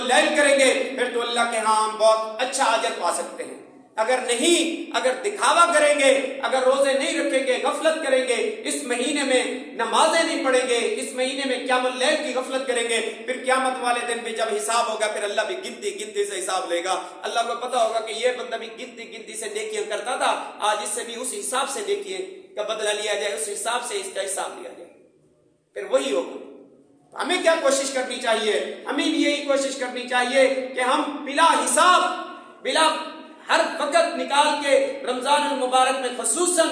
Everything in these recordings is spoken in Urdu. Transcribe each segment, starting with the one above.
اللیل کریں گے پھر تو اللہ کے ہاں ہم بہت اچھا اجر پا سکتے ہیں۔ اگر نہیں، اگر دکھاوا کریں گے، اگر روزے نہیں رکھیں گے، غفلت کریں گے، اس مہینے میں نمازیں نہیں پڑھیں گے، اس مہینے میں قیام اللیل کی غفلت کریں گے، پھر قیامت والے دن بھی جب حساب ہوگا پھر اللہ بھی گنتی سے حساب لے گا۔ اللہ کو پتا ہوگا کہ یہ بندہ بھی گنتی سے نیکیاں کرتا تھا، آج اس سے بھی اس حساب سے نیکیاں کا بدلہ لیا جائے، اس حساب سے اس کا حساب لیا جائے، پھر وہی ہوگا۔ ہمیں کیا کوشش کرنی چاہیے؟ ہمیں بھی یہی کوشش کرنی چاہیے کہ ہم بلا حساب، بلا ہر وقت نکال کے رمضان المبارک میں خصوصاً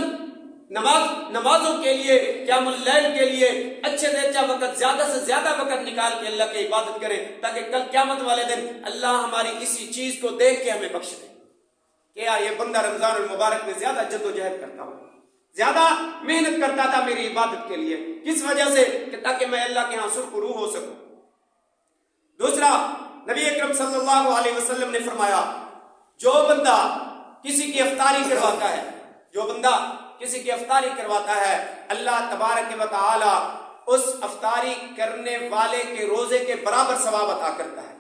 نمازوں کے لیے، قیام اللیل کے لیے اچھے سے اچھا وقت، زیادہ سے زیادہ وقت نکال کے اللہ کی عبادت کریں، تاکہ کل قیامت والے دن اللہ ہماری اسی چیز کو دیکھ کے ہمیں بخش دے کہ یار یہ بندہ رمضان المبارک میں زیادہ جد و جہد کرتا ہوں، زیادہ محنت کرتا تھا میری عبادت کے لیے، کس وجہ سے؟ کہ تاکہ میں اللہ کے ہاں سرخرو ہو سکوں۔ دوسرا، نبی اکرم صلی اللہ علیہ وسلم نے فرمایا جو بندہ کسی کی افطاری کرواتا ہے، جو بندہ کسی کی افطاری کرواتا ہے، اللہ تبارک و تعالی اس افطاری کرنے والے کے روزے کے برابر ثواب عطا کرتا ہے۔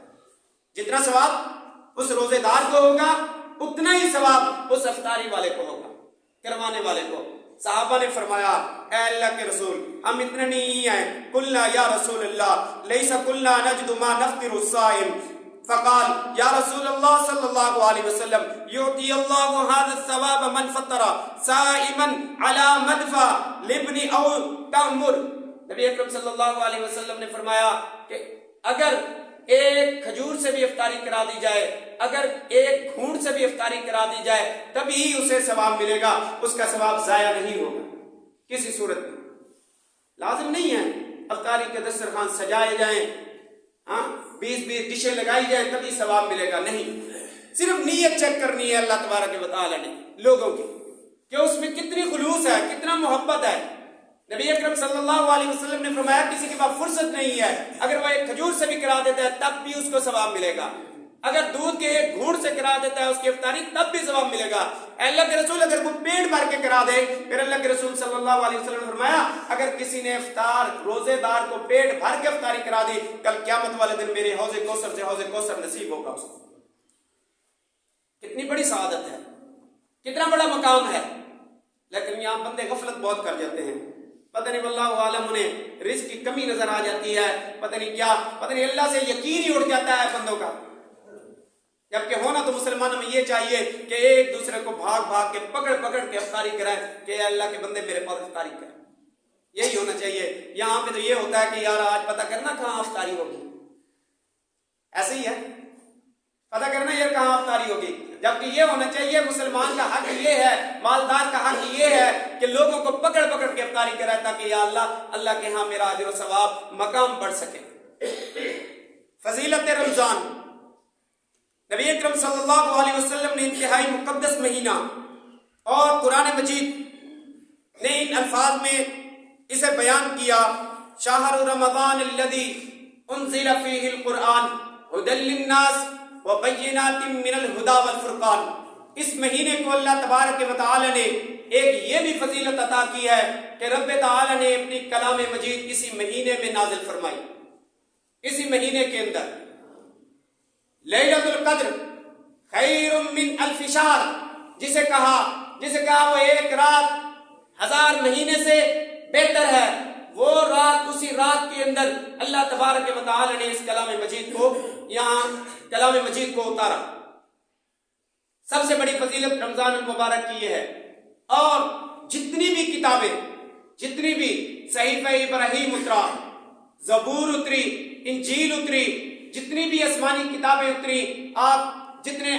جتنا ثواب اس روزے دار کو ہوگا اتنا ہی ثواب اس افطاری والے کو ہوگا، کروانے والے کو۔ صحابہ نے فرمایا اے اللہ کے رسول ہم اتنے نہیں ہیں، قلنا یا رسول اللہ لیس قلنا نجد ما نفطر الصائم، فقال یا رسول اللہ صلی اللہ علیہ وسلم یعطی اللہ هذا الثواب من فطر صائما على مدفع لابن او تمر۔ نبی اکرم صلی اللہ علیہ وسلم نے فرمایا کہ اگر ایک کھجور سے بھی افطاری کرا دی جائے، اگر ایک گھونٹ سے بھی افطاری کرا دی جائے تبھی اسے ثواب ملے گا، اس کا ثواب ضائع نہیں ہوگا کسی صورت میں۔ لازم نہیں ہے افطاری کے دسترخوان سجائے جائیں، 20 ڈشیں لگائی جائیں تبھی ثواب ملے گا، نہیں، صرف نیت چیک کرنی ہے اللہ تبارک و تعالی نے لوگوں کی کہ اس میں کتنی خلوص ہے، کتنا محبت ہے۔ نبی اکرم صلی اللہ علیہ وسلم نے فرمایا کسی کے پاس فرصت نہیں ہے، اگر وہ ایک کھجور سے بھی کرا دیتا ہے تب بھی اس کو ثواب ملے گا، اگر دودھ کے ایک گھونٹ سے کرا دیتا ہے اس کی افطاری تب بھی ثواب ملے گا۔ اللہ کے رسول اگر وہ پیٹ بھر کے کرا دے، پھر اللہ کے رسول صلی اللہ علیہ وسلم نے فرمایا اگر کسی نے روزے دار کو پیٹ بھر کے افطاری کرا دی، کل قیامت والے دن میرے حوض کوثر سے حوض کوثر نصیب ہوگا اس کو۔ کتنی بڑی سعادت ہے، کتنا بڑا مقام ہے، لیکن یہاں بندے غفلت بہت کر جاتے ہیں، پتہ نہیں واللہ عالم انہیں رزق کی کمی نظر آ جاتی ہے، پتہ نہیں کیا، پتہ نہیں اللہ سے یقین ہی اٹھ جاتا ہے بندوں کا، جبکہ ہونا تو مسلمانوں میں یہ چاہیے کہ ایک دوسرے کو بھاگ بھاگ کے پکڑ کے افطاری کرائیں کہ اللہ کے بندے میرے پاس افطاری کریں، یہی ہونا چاہیے۔ یہاں پہ تو یہ ہوتا ہے کہ یار آج پتہ کرنا کہاں افطاری ہوگی، ایسے ہی ہے، پتہ کرنا یار کہاں افطاری ہوگی، جبکہ یہ ہونا چاہیے مسلمان کا حق یہ ہے، مالدار کا حق یہ ہے کہ لوگوں کو پکڑ کے افطاری کرائے تاکہ یا اللہ کے ہاں میرا اجر و ثواب مقام بڑھ سکے۔ فضیلت رمضان، نبی اکرم صلی اللہ علیہ وسلم نے انتہائی مقدس مہینہ اور قرآن مجید نے ان الفاظ میں اسے بیان کیا، شہر رمضان الذی انزل فیہ القرآن ھدی للناس وبینات من الہدی والفرقان۔ اس مہینے کو اللہ تبارک و تعالی نے ایک یہ بھی فضیلت عطا کی ہے کہ رب تعالی نے اپنی کلام مجید اسی مہینے میں نازل فرمائی، اسی مہینے کے اندر۔ لیلۃ القدر خیر من الف شہر، جسے کہا وہ ایک رات 1000 مہینے سے بہتر ہے، وہ رات، اسی رات کے اندر اللہ تبارک و تعالی نے اس کلام مجید کو کلام مجید کو اتارا۔ سب سے بڑی فضیلت رمضان المبارک کی یہ ہے، اور جتنی بھی کتابیں، جتنی بھی صحیفہ ابراہیم اترا، زبور اتری، انجیل اتری، جتنی بھی آسمانی کتابیں اتری، آپ جتنے